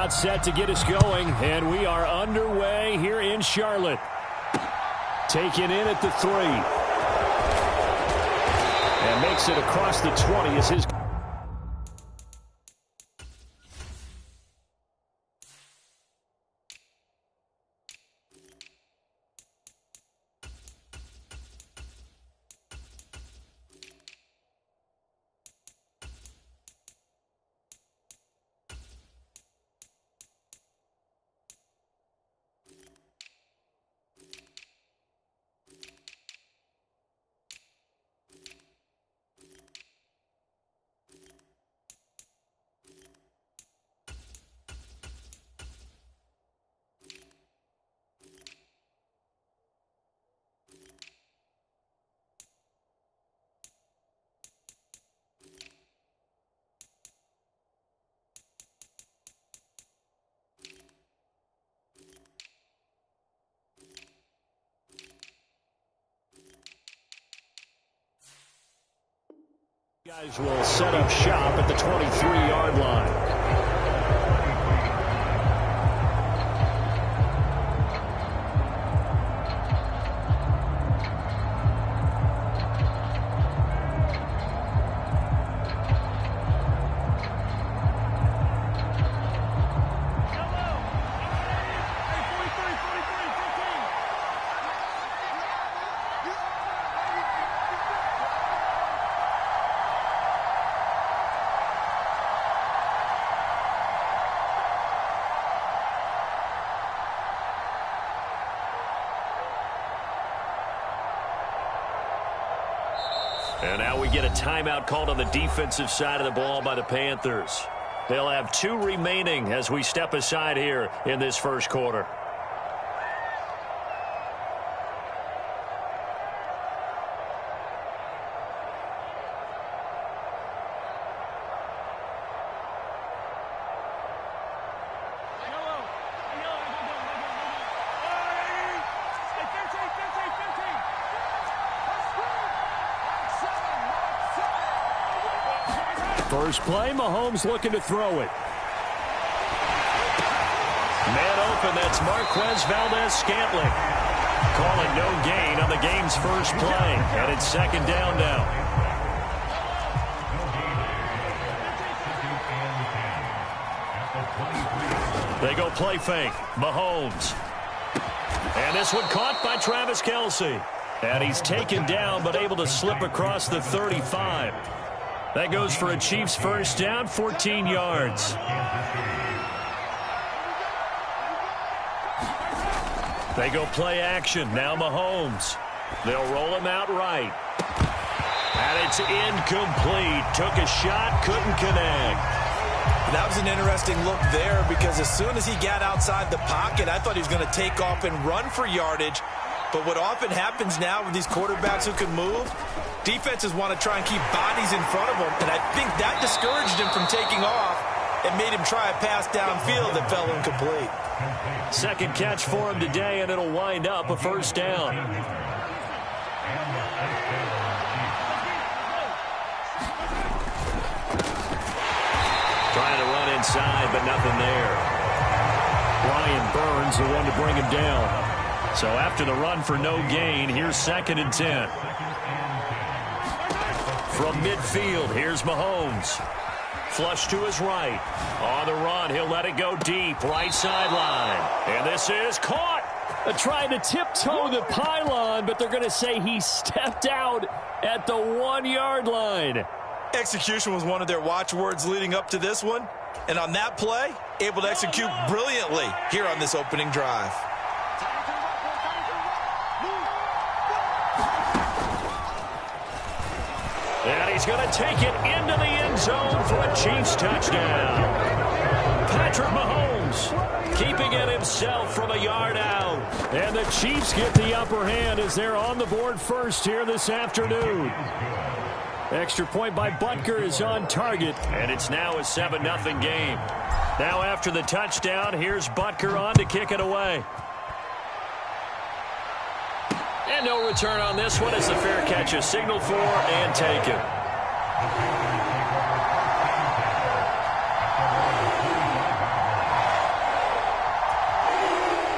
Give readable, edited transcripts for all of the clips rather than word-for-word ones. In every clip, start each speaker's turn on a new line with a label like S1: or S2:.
S1: timeout set to get us going, and we are underway here in Charlotte. Taken in at the 3. And makes it across the 20 as his... Guys will set up shop at the 23-yard line. And now we get a timeout called on the defensive side of the ball by the Panthers. They'll have 2 remaining as we step aside here in this first quarter. First play, Mahomes looking to throw it. Man open, that's Marquez Valdez-Scantling. Calling no gain on the game's first play. And it's second down now. They go play fake. Mahomes. And this one caught by Travis Kelce. And he's taken down but able to slip across the 35. That goes for a Chiefs first down, 14 yards. They go play action. Now Mahomes. They'll roll him out right. And it's incomplete. Took a shot, couldn't connect.
S2: That was an interesting look there because as soon as he got outside the pocket, I thought he was going to take off and run for yardage. But what often happens now with these quarterbacks who can move, defenses want to try and keep bodies in front of them, and I think that discouraged him from taking off and made him try a pass downfield that fell incomplete.
S1: Second catch for him today, and it'll wind up a first down. Trying to run inside, but nothing there. Brian Burns, the one to bring him down. So after the run for no gain, here's 2nd and 10. From midfield, here's Mahomes. Flush to his right. On the run, he'll let it go deep. Right sideline. And this is caught. Trying to tiptoe the pylon, but they're going to say he stepped out at the 1-yard line.
S2: Execution was one of their watchwords leading up to this one. And on that play, able to execute brilliantly here on this opening drive.
S1: And he's going to take it into the end zone for a Chiefs touchdown. Patrick Mahomes keeping it himself from a yard out. And the Chiefs get the upper hand as they're on the board first here this afternoon. Extra point by Butker is on target. And it's now a 7-0 game. Now after the touchdown, here's Butker on to kick it away. And no return on this one as the fair catch is signaled for and taken.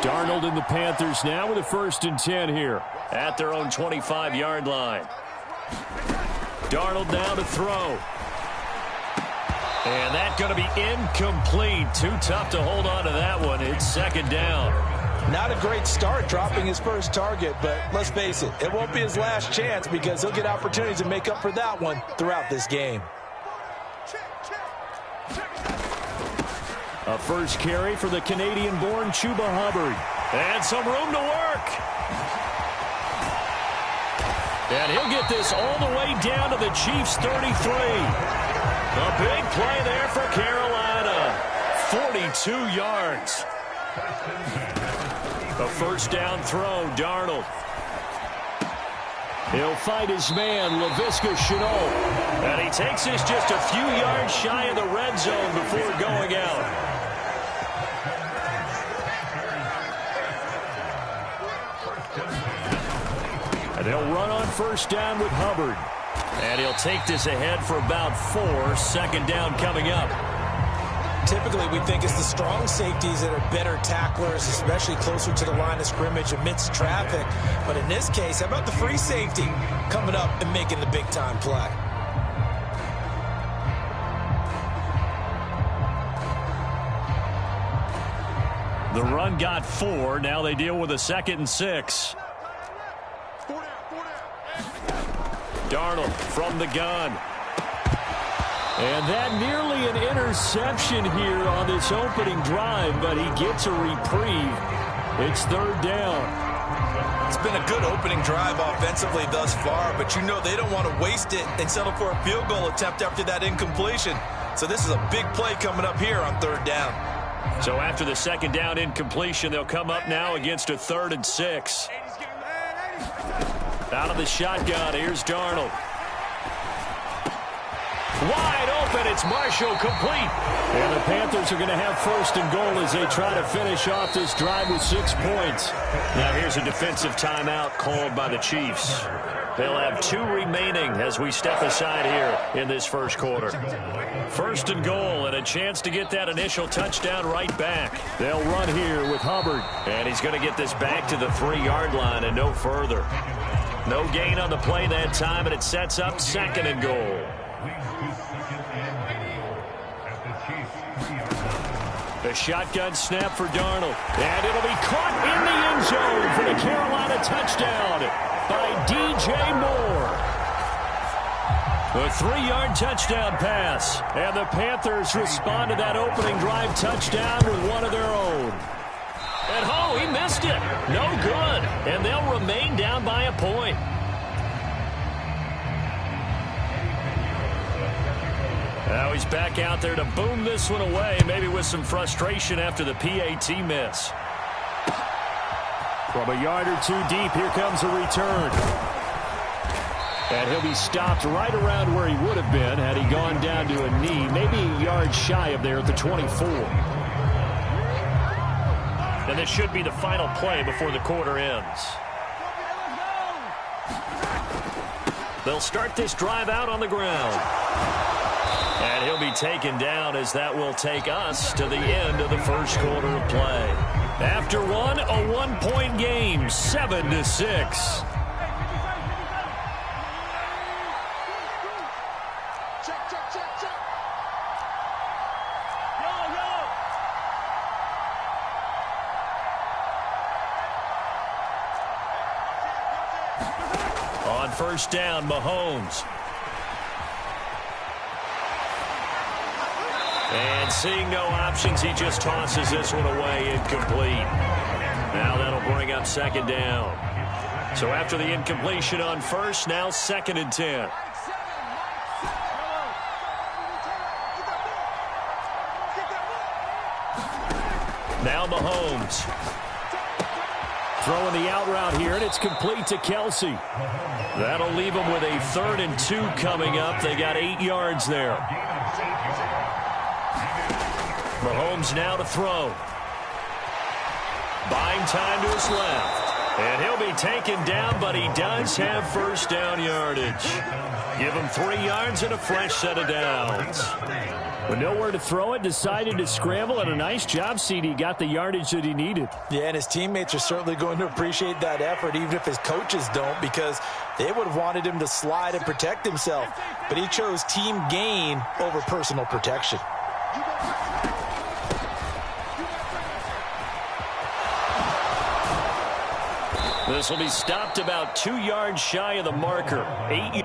S1: Darnold and the Panthers now with a 1st and 10 here at their own 25-yard line. Darnold now to throw. And that's going to be incomplete. Too tough to hold on to that one. It's 2nd down.
S2: Not a great start dropping his first target, but let's face it, it won't be his last chance because he'll get opportunities to make up for that one throughout this game.
S1: A first carry for the Canadian-born Chuba Hubbard. And some room to work. And he'll get this all the way down to the Chiefs' 33. A big play there for Carolina. 42 yards. A 1st down throw, Darnold. He'll fight his man, Laviska Shenault. And he takes this just a few yards shy of the red zone before going out. And they'll run on 1st down with Hubbard. And he'll take this ahead for about 4. 2nd down coming up.
S2: Typically, we think it's the strong safeties that are better tacklers, especially closer to the line of scrimmage amidst traffic. But in this case, how about the free safety coming up and making the big-time play?
S1: The run got 4. Now they deal with a 2nd and 6. Darnold from the gun. And that nearly an interception here on this opening drive, but he gets a reprieve. It's 3rd down.
S2: It's been a good opening drive offensively thus far, but you know they don't want to waste it and settle for a field goal attempt after that incompletion. So this is a big play coming up here on 3rd down.
S1: So after the 2nd down incompletion, they'll come up now against a 3rd and 6. Out of the shotgun, here's Darnold. Wide open, it's Marshall, complete. And the Panthers are going to have 1st and goal as they try to finish off this drive with 6 points. Now here's a defensive timeout called by the Chiefs. They'll have 2 remaining as we step aside here in this 1st quarter. 1st and goal and a chance to get that initial touchdown right back. They'll run here with Hubbard. And he's going to get this back to the 3-yard line and no further. No gain on the play that time, and it sets up 2nd and goal. The shotgun snap for Darnold. And it'll be caught in the end zone for the Carolina touchdown by DJ Moore. The 3-yard touchdown pass. And the Panthers respond to that opening drive touchdown with one of their own. And oh, he missed it. No good. And they'll remain down by a point. Now he's back out there to boom this one away, maybe with some frustration after the PAT miss. From a yard or 2 deep, here comes a return. And he'll be stopped right around where he would have been had he gone down to a knee, maybe a yard shy of there at the 24. And this should be the final play before the quarter ends. They'll start this drive out on the ground. And he'll be taken down as that will take us to the end of the 1st quarter of play. After one, a 1-point game, 7-6. On 1st down, Mahomes. And seeing no options, he just tosses this one away, incomplete. Now that'll bring up 2nd down. So after the incompletion on 1st, now 2nd and 10. Now Mahomes. Throwing the out route here, and it's complete to Kelsey. That'll leave them with a 3rd and 2 coming up. They got 8 yards there. Mahomes now to throw. Buying time to his left. And he'll be taken down, but he does have first down yardage. Give him 3 yards and a fresh set of downs.
S3: With nowhere to throw it, decided to scramble, and a nice job, CD. Got the yardage that he needed.
S2: Yeah, and his teammates are certainly going to appreciate that effort, even if his coaches don't, because they would have wanted him to slide and protect himself. But he chose team gain over personal protection.
S1: This will be stopped about 2 yards shy of the marker. 8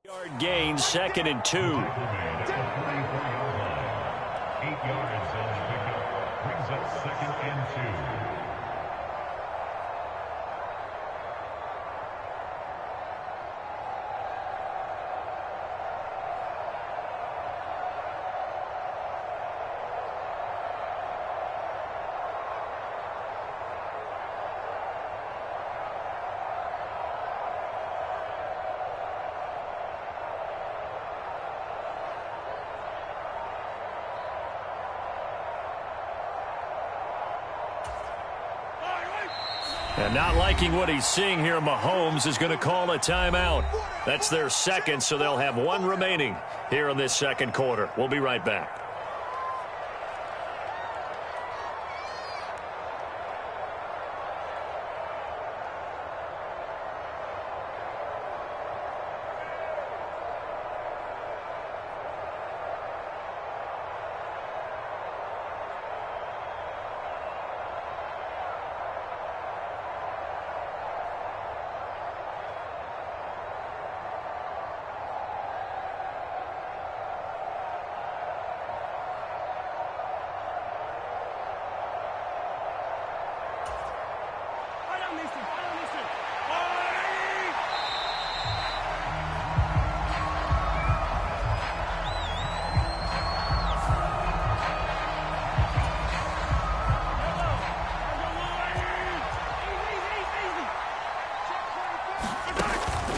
S1: yard gain, 2nd and 2.
S4: 8 yards on the pickup. Brings up 2nd and 2.
S1: And not liking what he's seeing here, Mahomes is going to call a timeout. That's their second, so they'll have 1 remaining here in this second quarter. We'll be right back.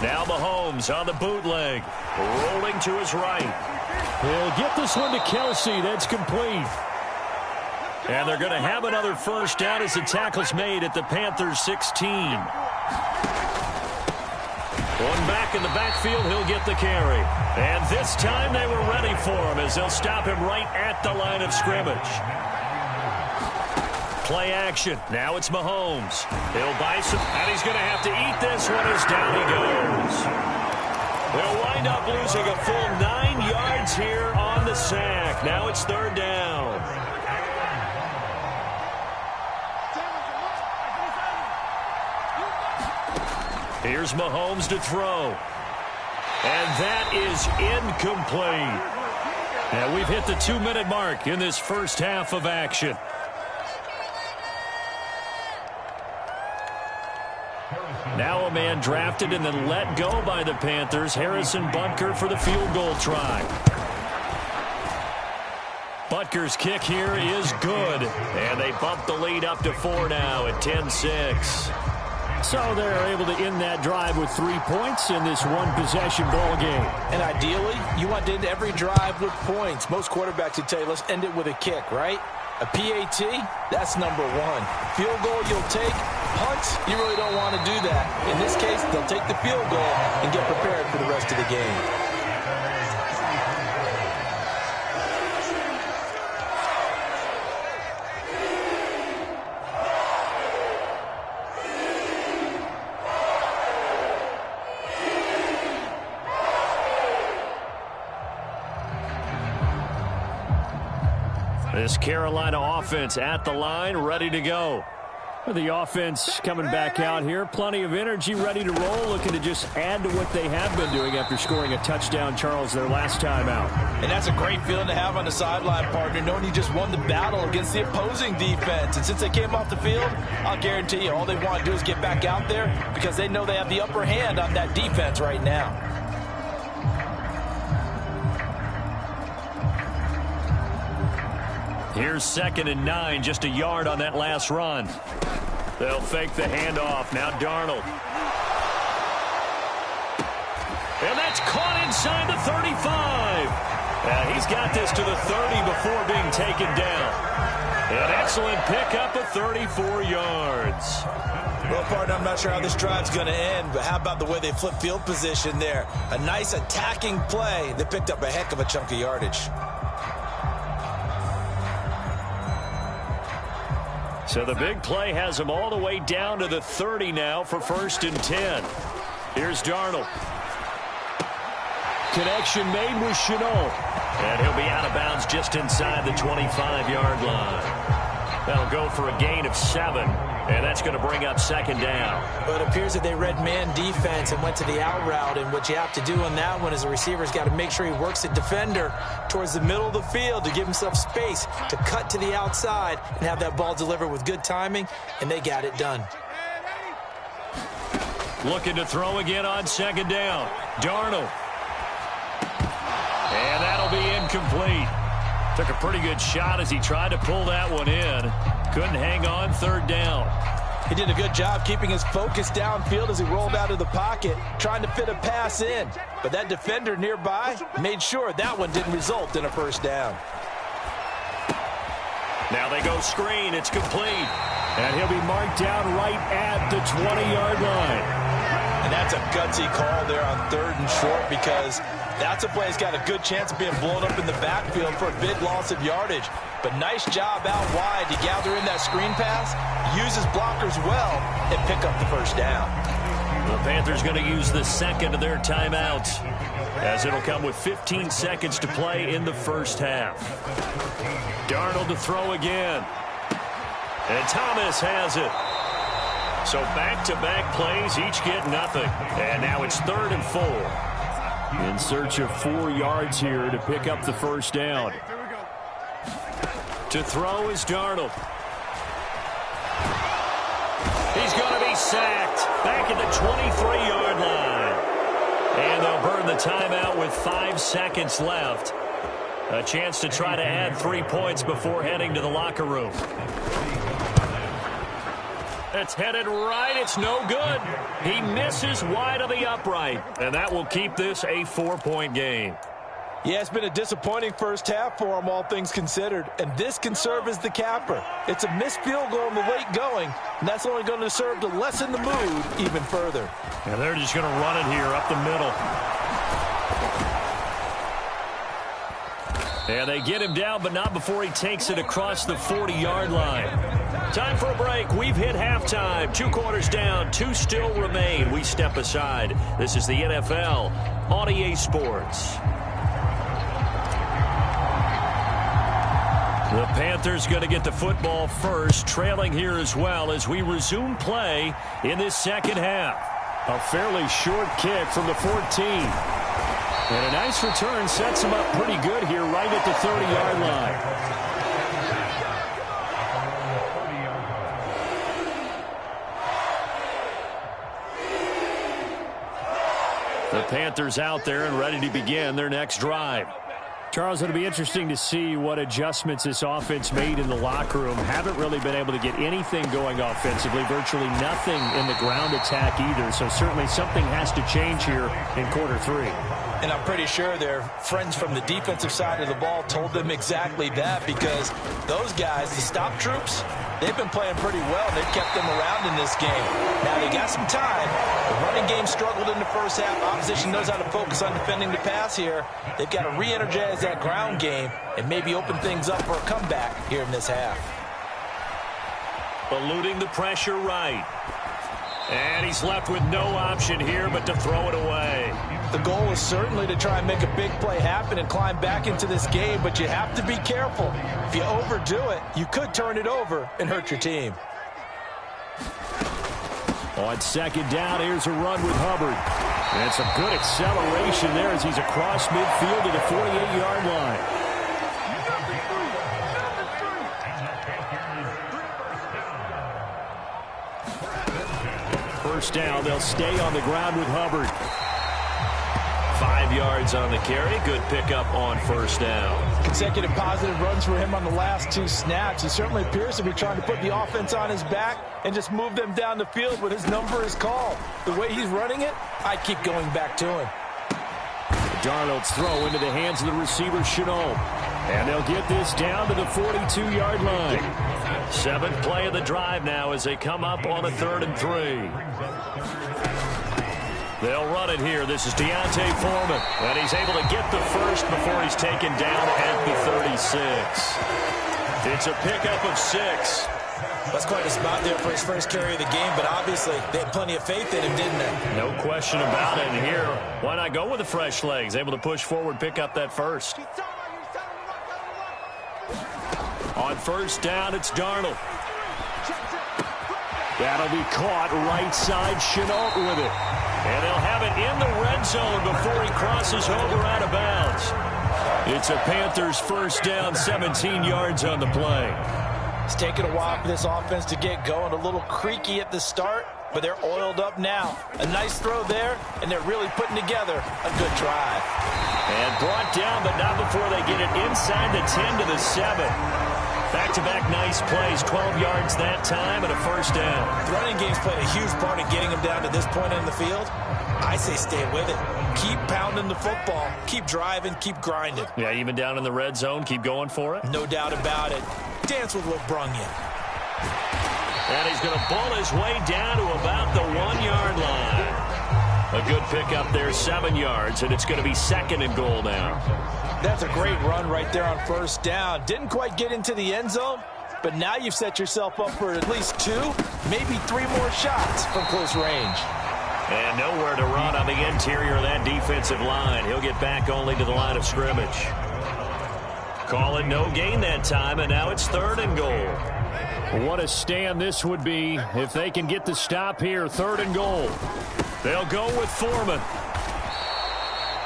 S1: Now Mahomes on the bootleg, rolling to his right.
S3: He'll get this one to Kelsey. That's complete.
S1: And they're going to have another first down as the tackle's made at the Panthers' 16. One back in the backfield, he'll get the carry. And this time they were ready for him as they'll stop him right at the line of scrimmage. Play action. Now it's Mahomes. He'll buy some, and he's going to have to eat this one as down he goes. They'll wind up losing a full 9 yards here on the sack. Now it's 3rd down. Here's Mahomes to throw. And that is incomplete. And we've hit the 2-minute mark in this first half of action. Now a man drafted and then let go by the Panthers. Harrison Butker for the field goal try. Butker's kick here is good. And they bump the lead up to 4 now at 10-6.
S3: So they're able to end that drive with 3 points in this one-possession ball game. And
S2: ideally, you want to end every drive with points. Most quarterbacks would tell you, let's end it with a kick, right? A PAT, that's number 1. Field goal you'll take. Punts, you really don't want to do that. In this case, they'll take the field goal and get prepared for the rest of the game.
S1: This Carolina offense at the line, ready to go.
S3: The offense coming back out here. Plenty of energy, ready to roll, looking to just add to what they have been doing after scoring a touchdown, Charles, their last time out.
S2: And that's a great feeling to have on the sideline, partner, knowing you just won the battle against the opposing defense. And since they came off the field, I'll guarantee you all they want to do is get back out there because they know they have the upper hand on that defense right now.
S1: Here's 2nd and 9, just a yard on that last run. They'll fake the handoff. Now Darnold. And that's caught inside the 35. He's got this to the 30 before being taken down. An excellent pickup of 34 yards.
S2: Well, partner, I'm not sure how this drive's going to end, but how about the way they flip field position there? A nice attacking play. They picked up a heck of a chunk of yardage.
S1: So the big play has him all the way down to the 30 now for 1st and 10. Here's Darnold. Connection made with Shenault. And he'll be out of bounds just inside the 25-yard line. That'll go for a gain of 7. And that's going to bring up 2nd down.
S5: Well, it appears that they read man defense and went to the out route. And what you have to do on that one is the receiver's got to make sure he works the defender towards the middle of the field to give himself space to cut to the outside and have that ball delivered with good timing. And they got it done.
S1: Looking to throw again on 2nd down. Darnold. And that'll be incomplete. Took a pretty good shot as he tried to pull that one in. Couldn't hang on 3rd down.
S2: He did a good job keeping his focus downfield as he rolled out of the pocket, trying to fit a pass in. But that defender nearby made sure that one didn't result in a 1st down.
S1: Now they go screen. It's complete. And he'll be marked down right at the 20-yard line.
S2: And that's a gutsy call there on 3rd and short because that's a play that's got a good chance of being blown up in the backfield for a big loss of yardage. But nice job out wide to gather in that screen pass, use his blockers well, and pick up the 1st down.
S1: The Panthers going to use the 2nd of their timeouts as it'll come with 15 seconds to play in the first half. Darnold to throw again. And Thomas has it. So back-to-back plays, each get nothing. And now it's 3rd and 4.
S3: In search of 4 yards here to pick up the 1st down.
S1: To throw is Darnold. He's going to be sacked back at the 23-yard line. And they'll burn the timeout with 5 seconds left. A chance to try to add 3 points before heading to the locker room. It's headed right. It's no good. He misses wide of the upright. And that will keep this a 4-point game.
S2: Yeah, it's been a disappointing first half for him, all things considered. And this can serve as the capper. It's a missed field goal in the late going, and that's only going to serve to lessen the mood even further.
S1: And they're just going to run it here up the middle. And they get him down, but not before he takes it across the 40-yard line. Time for a break. We've hit halftime. 2 quarters down, 2 still remain. We step aside. This is the NFL on EA Sports. The Panthers going to get the football first, trailing here as well as we resume play in this second half.
S3: A fairly short kick from the 14. And a nice return sets him up pretty good here right at the 30-yard line. The Panthers out there and ready to begin their next drive. Charles, it'll be interesting to see what adjustments this offense made in the locker room. Haven't really been able to get anything going offensively, virtually nothing in the ground attack either. So certainly something has to change here in quarter three.
S5: And I'm pretty sure their friends from the defensive side of the ball told them exactly that, because those guys, the stop troops, they've been playing pretty well. They've kept them around in this game. Now, they got some time. The running game struggled in the first half. Opposition knows how to focus on defending the pass here. They've got to re-energize that ground game and maybe open things up for a comeback here in this half.
S1: Eluding the pressure right. And he's left with no option here but to throw it away.
S5: The goal is certainly to try and make a big play happen and climb back into this game, but you have to be careful. If you overdo it, you could turn it over and hurt your team.
S3: On second down, here's a run with Hubbard. And some good acceleration there as he's across midfield to the 48-yard line. First down, they'll stay on the ground with Hubbard.
S1: 5 yards on the carry. Good pickup on first down.
S5: Consecutive positive runs for him on the last 2 snaps. He certainly appears to be trying to put the offense on his back and just move them down the field when his number is called. The way he's running it, I keep going back to him.
S3: Darnold's throw into the hands of the receiver, Chenault. And they'll get this down to the 42-yard line.
S1: 7th play of the drive now as they come up on a 3rd and 3. They'll run it here. This is Deontay Foreman. And he's able to get the first before he's taken down at the 36. It's a pickup of 6.
S5: That's quite a spot there for his first carry of the game, but obviously they had plenty of faith in him, didn't they?
S1: No question about it. And here, why not go with the fresh legs? Able to push forward, pick up that first. On first down, it's Darnold.
S3: That'll be caught right side, Chenault with it.
S1: And they'll have it in the red zone before he crosses over out of bounds. It's a Panthers first down, 17 yards on the play.
S5: It's taken a while for this offense to get going. A little creaky at the start, but they're oiled up now. A nice throw there, and they're really putting together a good drive.
S1: And brought down, but not before they get it inside the 10 to the 7. Back-to-back nice plays, 12 yards that time and a first down.
S5: The running game's played a huge part in getting them down to this point in the field. I say stay with it. Keep pounding the football. Keep driving. Keep grinding.
S1: Yeah, even down in the red zone, keep going for it.
S5: No doubt about it. Dance with what brung you.
S1: And he's going to bull his way down to about the 1-yard line. A good pickup there, 7 yards, and it's going to be 2nd and goal now.
S5: That's a great run right there on first down. Didn't quite get into the end zone, but now you've set yourself up for at least 2, maybe 3 more shots from close range.
S1: And nowhere to run on the interior of that defensive line. He'll get back only to the line of scrimmage. Call it no gain that time, and now it's 3rd and goal.
S3: What a stand this would be if they can get the stop here. 3rd and goal.
S1: They'll go with Foreman.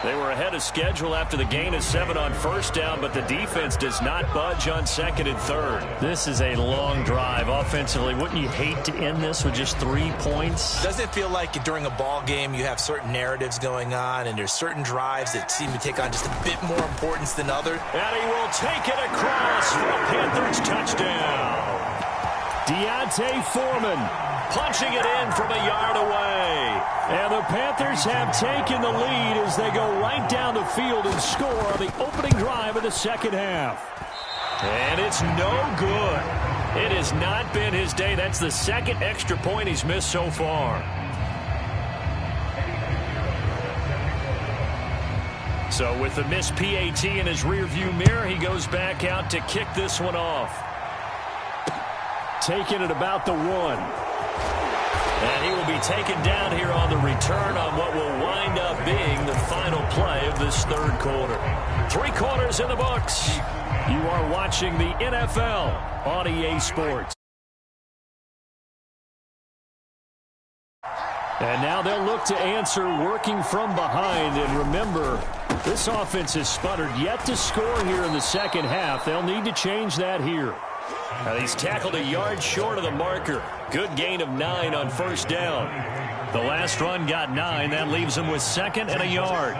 S1: They were ahead of schedule after the gain of 7 on first down, but the defense does not budge on 2nd and 3rd.
S3: This is a long drive offensively. Wouldn't you hate to end this with just 3 points?
S5: Doesn't it feel like during a ball game you have certain narratives going on and there's certain drives that seem to take on just a bit more importance than others?
S1: And he will take it across for a Panthers touchdown.
S3: Deontay Foreman
S1: punching it in from a yard away.
S3: And the Panthers have taken the lead as they go right down the field and score on the opening drive of the second half.
S1: And it's no good. It has not been his day. That's the 2nd extra point he's missed so far. So with the missed PAT in his rearview mirror, he goes back out to kick this one off.
S3: Taking it about the 1.
S1: And he will be taken down here on the return on what will wind up being the final play of this 3rd quarter. 3 quarters in the books.
S3: You are watching the NFL on EA Sports. And now they'll look to answer working from behind. And remember, this offense has sputtered yet to score here in the second half. They'll need to change that here. Now he's tackled a yard short of the marker. Good gain of 9 on first down. The last run got 9. That leaves him with 2nd and a yard.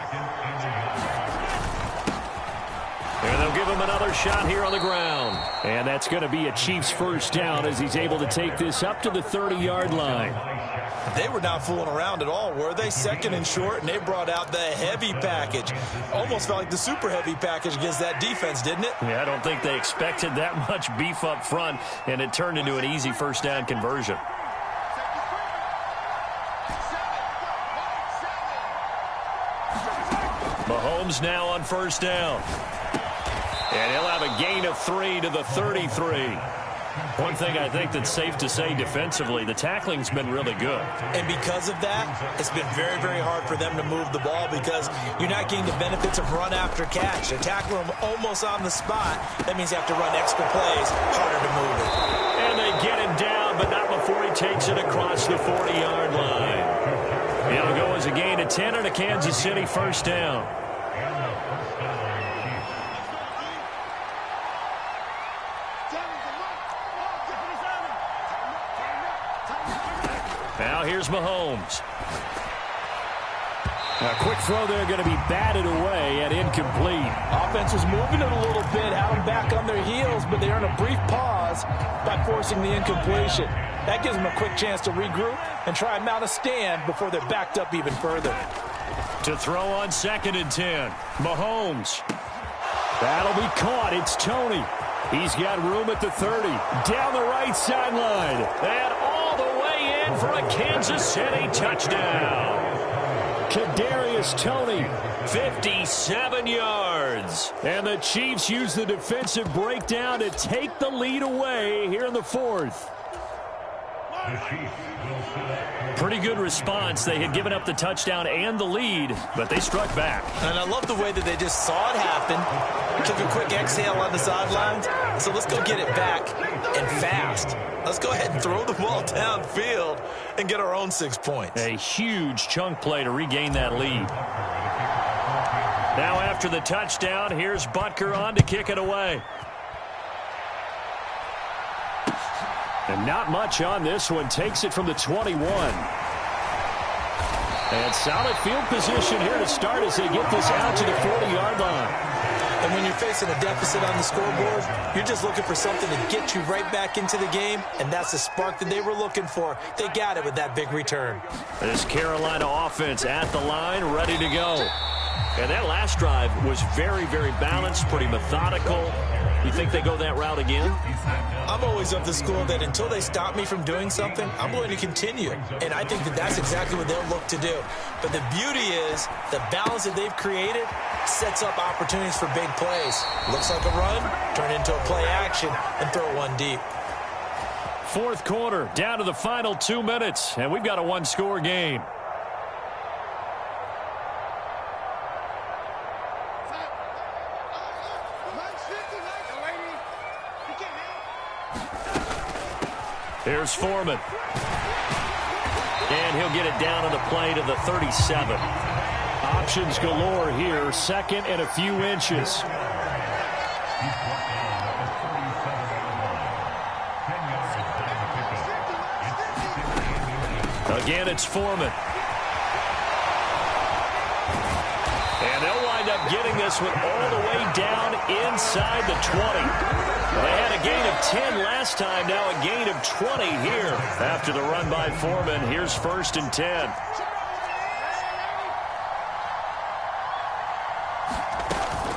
S3: And they'll give him another shot here on the ground. And that's going to be a Chiefs first down as he's able to take this up to the 30-yard line.
S2: They were not fooling around at all, were they? 2nd and short, and they brought out the heavy package. Almost felt like the super heavy package against that defense, didn't it?
S3: Yeah, I don't think they expected that much beef up front, and it turned into an easy first down conversion. Mahomes now on first down. And he'll have a gain of 3 to the 33. One thing I think that's safe to say defensively, the tackling's been really good.
S2: And because of that, it's been very, very hard for them to move the ball because you're not getting the benefits of run after catch. They're tackling them almost on the spot. That means you have to run extra plays, harder to move it.
S3: And they get him down, but not before he takes it across the 40-yard line. It'll go as a gain of 10 and a Kansas City first down. Now here's Mahomes. A quick throw there going to be batted away and incomplete.
S5: Offense was moving it a little bit, had them back on their heels, but they earn a brief pause by forcing the incompletion. That gives them a quick chance to regroup and try and mount a stand before they're backed up even further.
S3: To throw on 2nd and 10. Mahomes. That'll be caught. It's Tony. He's got room at the 30. Down the right sideline. And all the way in for a Kansas City touchdown. Kadarius Toney, 57 yards. And the Chiefs use the defensive breakdown to take the lead away here in the 4th. Pretty good response. They had given up the touchdown and the lead, but they struck back.
S2: And I love the way that they just saw it happen, took a quick exhale on the sidelines. So let's go get it back and fast. Let's go ahead and throw the ball downfield and get our own 6 points.
S3: A huge chunk play to regain that lead. Now after the touchdown, here's Butker on to kick it away. And not much on this one. Takes it from the 21. And solid field position here to start as they get this out to the 40-yard line.
S2: And when you're facing a deficit on the scoreboard, you're just looking for something to get you right back into the game, and that's the spark that they were looking for. They got it with that big return.
S3: This Carolina offense at the line, ready to go. And that last drive was very, very balanced, pretty methodical. You think they go that route again?
S2: I'm always of the school that until they stop me from doing something, I'm going to continue. And I think that that's exactly what they'll look to do. But the beauty is the balance that they've created sets up opportunities for big plays. Looks like a run, turn into a play action, and throw one deep.
S3: 4th quarter, down to the final 2 minutes, and we've got a one-score game. Here's Foreman. And he'll get it down on the play to the 37. Options galore here. 2nd and a few inches. Again, it's Foreman. And they'll wind up getting this one all the way down inside the 20. They had a gain of 10 last time, now a gain of 20 here. After the run by Foreman, here's 1st and 10.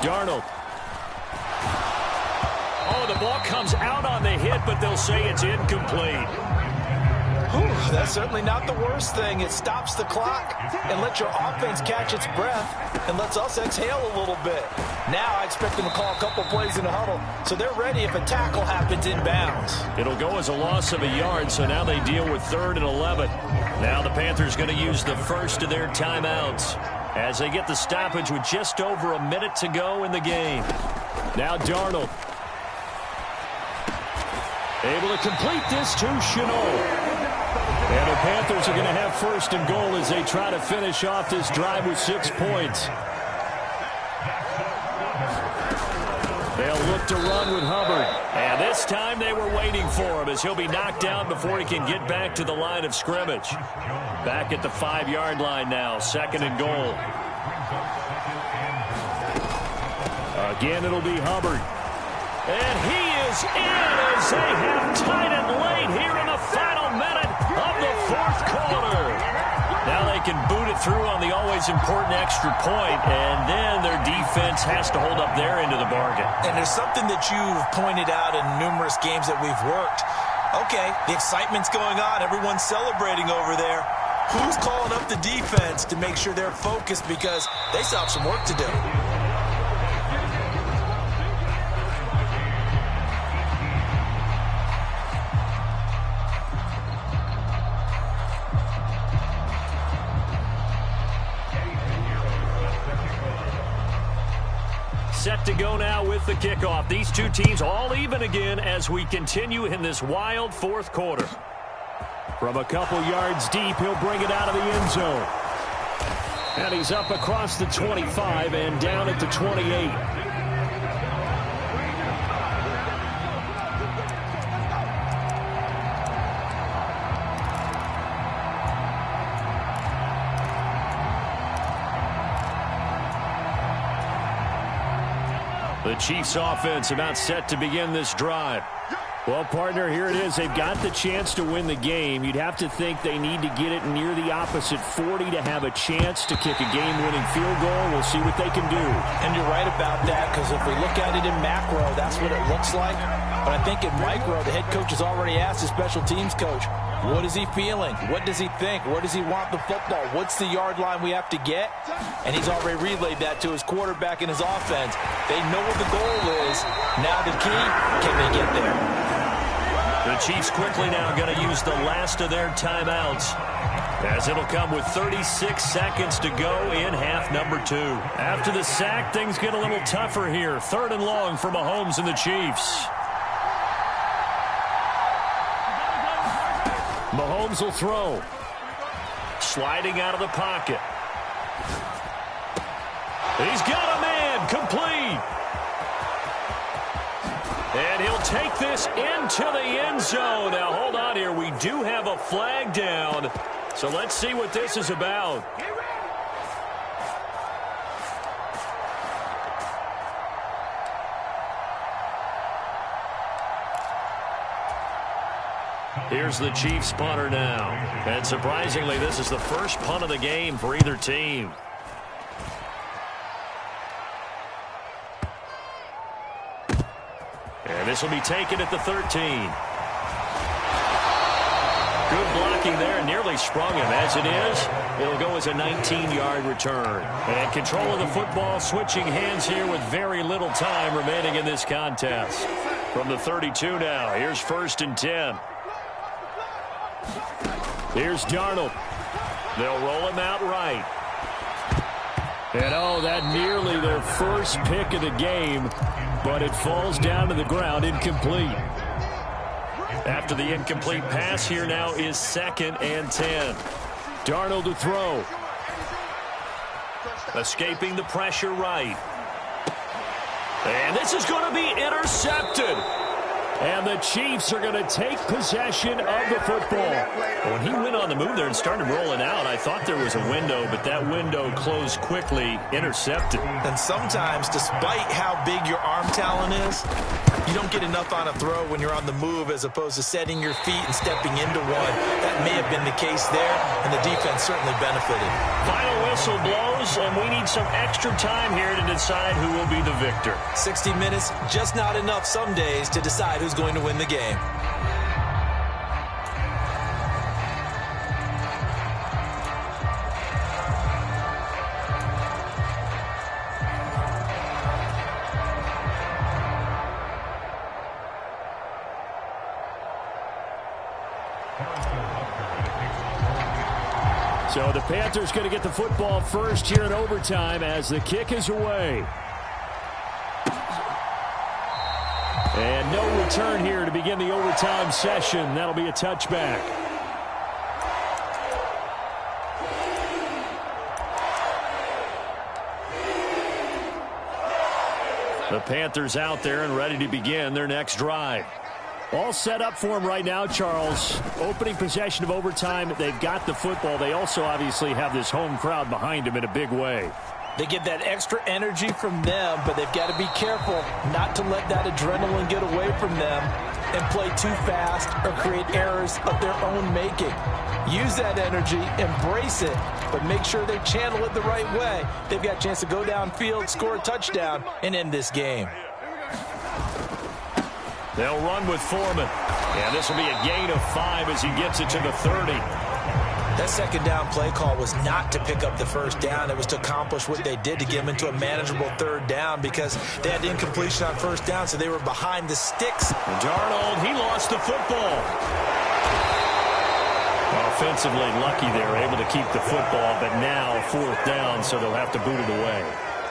S3: Darnold. Oh, the ball comes out on the hit, but they'll say it's incomplete.
S5: Whew, that's certainly not the worst thing. It stops the clock and lets your offense catch its breath and lets us exhale a little bit. Now I expect them to call a couple plays in the huddle, so they're ready if a tackle happens inbounds.
S3: It'll go as a loss of a yard, so now they deal with 3rd and 11. Now the Panthers going to use the first of their timeouts as they get the stoppage with just over a minute to go in the game. Now Darnold. Able to complete this to Chenault. And the Panthers are going to have first and goal as they try to finish off this drive with 6 points. They'll look to run with Hubbard. And this time they were waiting for him as he'll be knocked down before he can get back to the line of scrimmage. Back at the 5-yard line now, second and goal. Again, it'll be Hubbard. And he is in as they have tied it late here in the final minute of the fourth quarter. Now they can boot it through on the always important extra point, and then their defense has to hold up their end of the bargain.
S2: And there's something that you've pointed out in numerous games that we've worked. Okay, the excitement's going on. Everyone's celebrating over there. Who's calling up the defense to make sure they're focused because they still have some work to do?
S3: Set to go now with the kickoff. These two teams all even again as we continue in this wild fourth quarter. From a couple yards deep, he'll bring it out of the end zone. And he's up across the 25 and down at the 28. The Chiefs offense about set to begin this drive. Well, partner, here it is. They've got the chance to win the game. You'd have to think they need to get it near the opposite 40 to have a chance to kick a game-winning field goal. We'll see what they can do.
S5: And you're right about that, because if we look at it in macro, that's what it looks like. But I think in micro, the head coach has already asked the special teams coach, what is he feeling? What does he think? Where does he want the football? What's the yard line we have to get? And he's already relayed that to his quarterback and his offense. They know what the goal is. Now the key, can they get there?
S3: The Chiefs quickly now going to use the last of their timeouts, as it'll come with 36 seconds to go in half number 2. After the sack, things get a little tougher here. Third and long for Mahomes and the Chiefs. Mahomes will throw. Sliding out of the pocket. He's got a man, complete. And he'll take this into the end zone. Now, hold on here. We do have a flag down. So let's see what this is about. Here's the Chiefs punter now. And surprisingly, this is the first punt of the game for either team. And this will be taken at the 13. Good blocking there, nearly sprung him. As it is, it'll go as a 19-yard return. And control of the football, switching hands here with very little time remaining in this contest. From the 32 now, here's first and 10. Here's Darnold. They'll roll him out right. And oh, that nearly their first pick of the game, but it falls down to the ground, incomplete. After the incomplete pass, here now is second and 10. Darnold to throw. Escaping the pressure right. And this is going to be intercepted. And the Chiefs are going to take possession of the football. When he went on the move there and started rolling out, I thought there was a window, but that window closed quickly, intercepted.
S2: And sometimes, despite how big your arm talent is, you don't get enough on a throw when you're on the move as opposed to setting your feet and stepping into one. That may have been the case there, and the defense certainly benefited.
S3: Final whistle blows, and we need some extra time here to decide who will be the victor.
S2: 60 minutes, just not enough some days to decide who's going to win the game.
S3: So the Panthers going to get the football first here in overtime as the kick is away. And no return here to begin the overtime session. That'll be a touchback. The Panthers out there and ready to begin their next drive. All set up for them right now, Charles. Opening possession of overtime. They've got the football. They also obviously have this home crowd behind them in a big way.
S5: They get that extra energy from them, but they've got to be careful not to let that adrenaline get away from them and play too fast or create errors of their own making. Use that energy, embrace it, but make sure they channel it the right way. They've got a chance to go downfield, score a touchdown, and end this game.
S3: They'll run with Foreman. And this will be a gain of 5 as he gets it to the 30.
S5: That second down play call was not to pick up the first down. It was to accomplish what they did to get them into a manageable third down because they had incompletion on first down, so they were behind the sticks.
S3: And Darnold, he lost the football. Offensively lucky they were able to keep the football, but now fourth down, so they'll have to boot it away.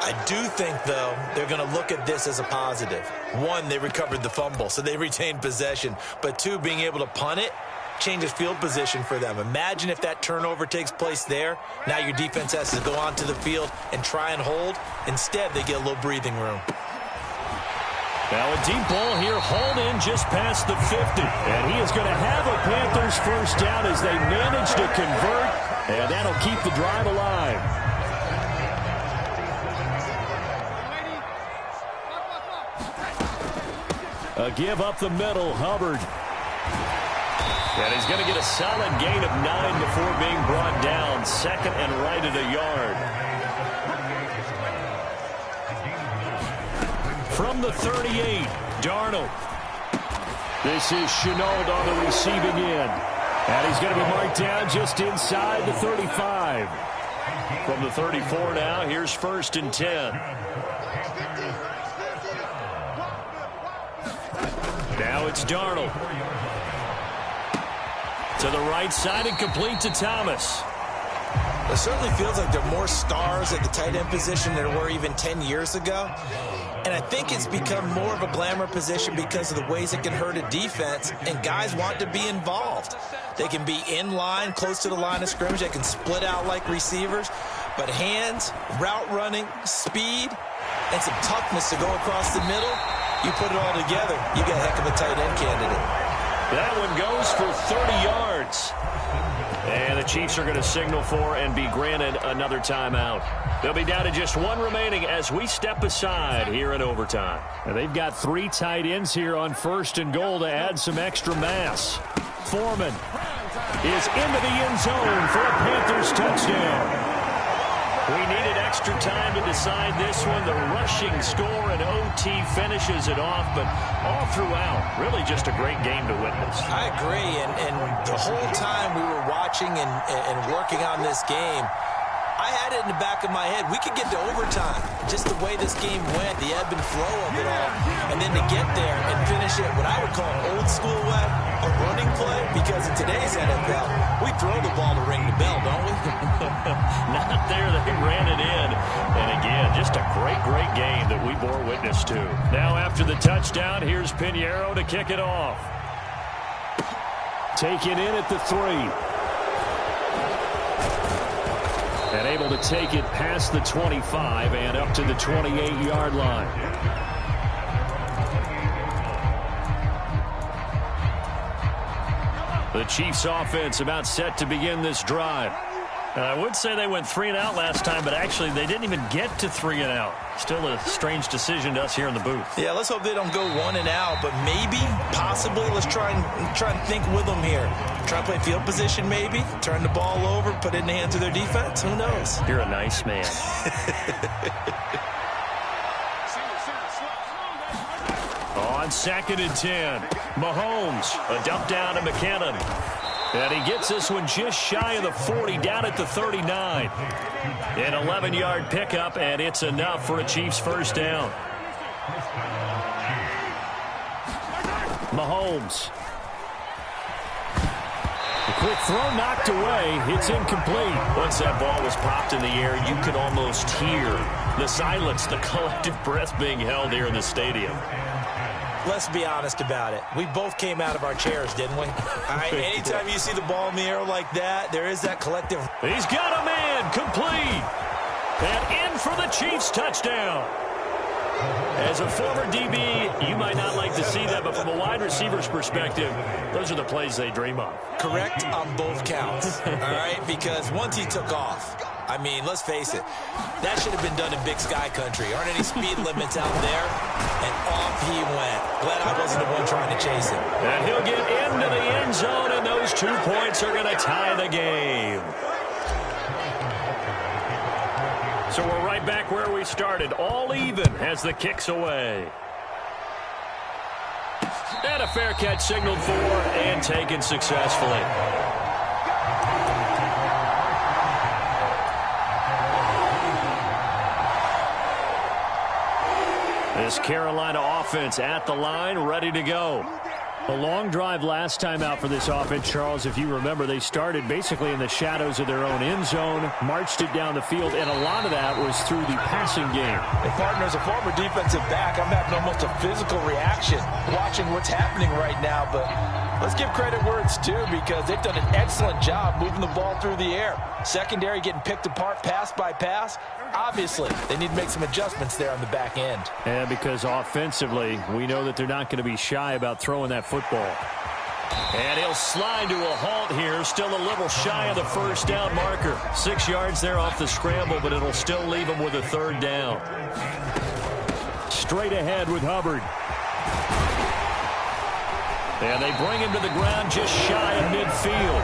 S5: I do think, though, they're going to look at this as a positive. One, they recovered the fumble, so they retained possession. But two, being able to punt it changes field position for them. Imagine if that turnover takes place there. Now your defense has to go onto the field and try and hold. Instead, they get a little breathing room.
S3: Now a deep ball here, hauled in just past the 50. And he is going to have a Panthers first down as they manage to convert. And that'll keep the drive alive. A give up the middle, Hubbard. And he's going to get a solid gain of 9 before being brought down. Second and right at a yard. From the 38, Darnold. This is Chenault on the receiving end. And he's going to be marked down just inside the 35. From the 34 now, here's first and 10. Now it's Darnold. To the right side and complete to Thomas.
S5: It certainly feels like there are more stars at the tight end position than there were even 10 years ago. And I think it's become more of a glamour position because of the ways it can hurt a defense, and guys want to be involved. They can be in line, close to the line of scrimmage. They can split out like receivers. But hands, route running, speed, and some toughness to go across the middle, you put it all together, you got a heck of a tight end candidate.
S3: That one goes for 30 yards. And the Chiefs are going to signal for and be granted another timeout. They'll be down to just one remaining as we step aside here in overtime. And they've got 3 tight ends here on first and goal to add some extra mass. Foreman is into the end zone for a Panthers touchdown. We needed extra time to decide this one. The rushing score and OT finishes it off, but all throughout, really just a great game to witness.
S5: I agree, and the whole time we were watching and working on this game, I had it in the back of my head. We could get to overtime. Just the way this game went, the ebb and flow of it all. And then to get there and finish it, what I would call an old school way, a running play, because in today's NFL, we throw the ball to ring the bell, don't we?
S3: Not there. They ran it in. And again, just a great, great game that we bore witness to. Now after the touchdown, here's Pinheiro to kick it off. Taken in at the 3. And able to take it past the 25 and up to the 28-yard line. The Chiefs offense about set to begin this drive. I would say they went 3 and out last time, but actually they didn't even get to 3 and out. Still a strange decision to us here in the booth.
S5: Yeah, let's hope they don't go 1 and out, but maybe, possibly, let's try and think with them here. Try and play field position maybe, turn the ball over, put it in the hands of their defense. Who knows?
S3: You're a nice man. On second and 10, Mahomes, a dump down to McKinnon. And he gets this one just shy of the 40, down at the 39. An 11-yard pickup, and it's enough for a Chiefs first down. Mahomes. The quick throw knocked away. It's incomplete. Once that ball was popped in the air, you could almost hear the silence, the collective breath being held here in the stadium.
S5: Let's be honest about it. We both came out of our chairs, didn't we? All right, anytime you see the ball in the air like that, there is that collective.
S3: He's got a man, complete. And in for the Chiefs touchdown. As a former DB, you might not like to see that, but from a wide receiver's perspective, those are the plays they dream of.
S5: Correct on both counts, all right? Because once he took off, I mean, let's face it, that should have been done in Big Sky country. Aren't any speed limits out there? And off he went. Glad I wasn't the one trying to chase him.
S3: And he'll get into the end zone, and those 2 points are going to tie the game. So we're right back where we started. All even as the kick's away. And a fair catch signaled for and taken successfully. This Carolina offense at the line, ready to go. A long drive last time out for this offense, Charles. If you remember, they started basically in the shadows of their own end zone, marched it down the field, and a lot of that was through the passing game.
S5: Hey, partner, as a former defensive back, I'm having almost a physical reaction watching what's happening right now. But let's give credit where it's due, because they've done an excellent job moving the ball through the air. Secondary getting picked apart pass by pass. Obviously, they need to make some adjustments there on the back end.
S3: And because offensively, we know that they're not going to be shy about throwing that football. And he'll slide to a halt here, still a little shy of the first down marker. 6 yards there off the scramble, but it'll still leave him with a third down. Straight ahead with Hubbard. And they bring him to the ground just shy of midfield.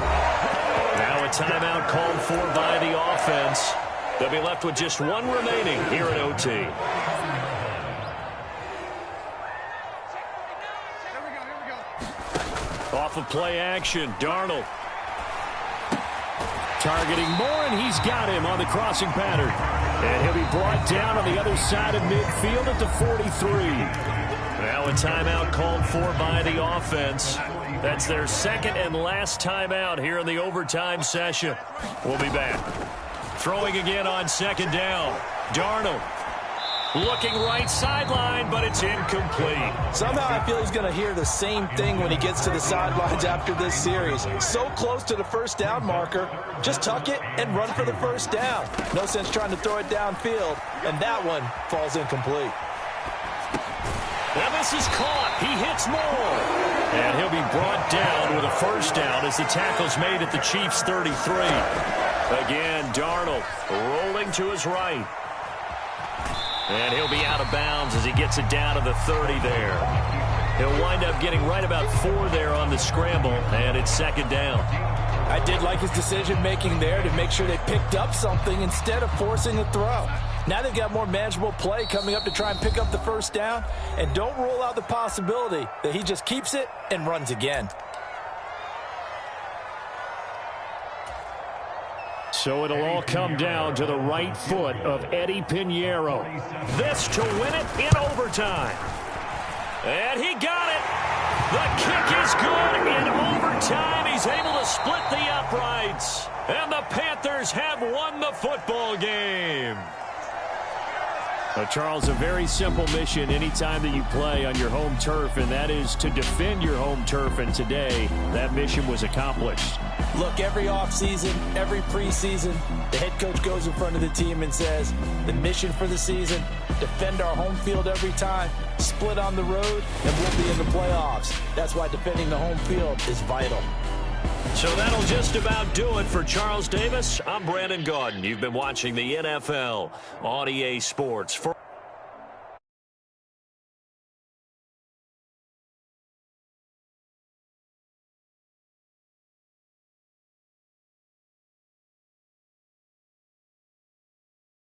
S3: Now a timeout called for by the offense. They'll be left with just one remaining here at OT. Off of play action, Darnold. Targeting Moore, and he's got him on the crossing pattern. And he'll be brought down on the other side of midfield at the 43. Now a timeout called for by the offense. That's their second and last timeout here in the overtime session. We'll be back. Throwing again on second down. Darnold looking right sideline, but it's incomplete.
S5: Somehow I feel he's going to hear the same thing when he gets to the sidelines after this series. So close to the first down marker. Just tuck it and run for the first down. No sense trying to throw it downfield, and that one falls incomplete.
S3: And this is caught. He hits Moore. And he'll be brought down with a first down as the tackle's made at the Chiefs' 33. Again, Darnold rolling to his right. And he'll be out of bounds as he gets it down to the 30 there. He'll wind up getting right about 4 there on the scramble, and it's second down.
S5: I did like his decision-making there to make sure they picked up something instead of forcing a throw. Now they've got more manageable play coming up to try and pick up the first down, and don't rule out the possibility that he just keeps it and runs again.
S3: So it'll all come down to the right foot of Eddie Pinheiro. This to win it in overtime. And he got it. The kick is good in overtime. He's able to split the uprights. And the Panthers have won the football game. Charles, a very simple mission anytime that you play on your home turf, and that is to defend your home turf. And today, that mission was accomplished.
S5: Look, every offseason, every preseason, the head coach goes in front of the team and says, the mission for the season, defend our home field every time, split on the road, and we'll be in the playoffs. That's why defending the home field is vital.
S3: So that'll just about do it for Charles Davis. I'm Brandon Gaudin. You've been watching the NFL on EA Sports.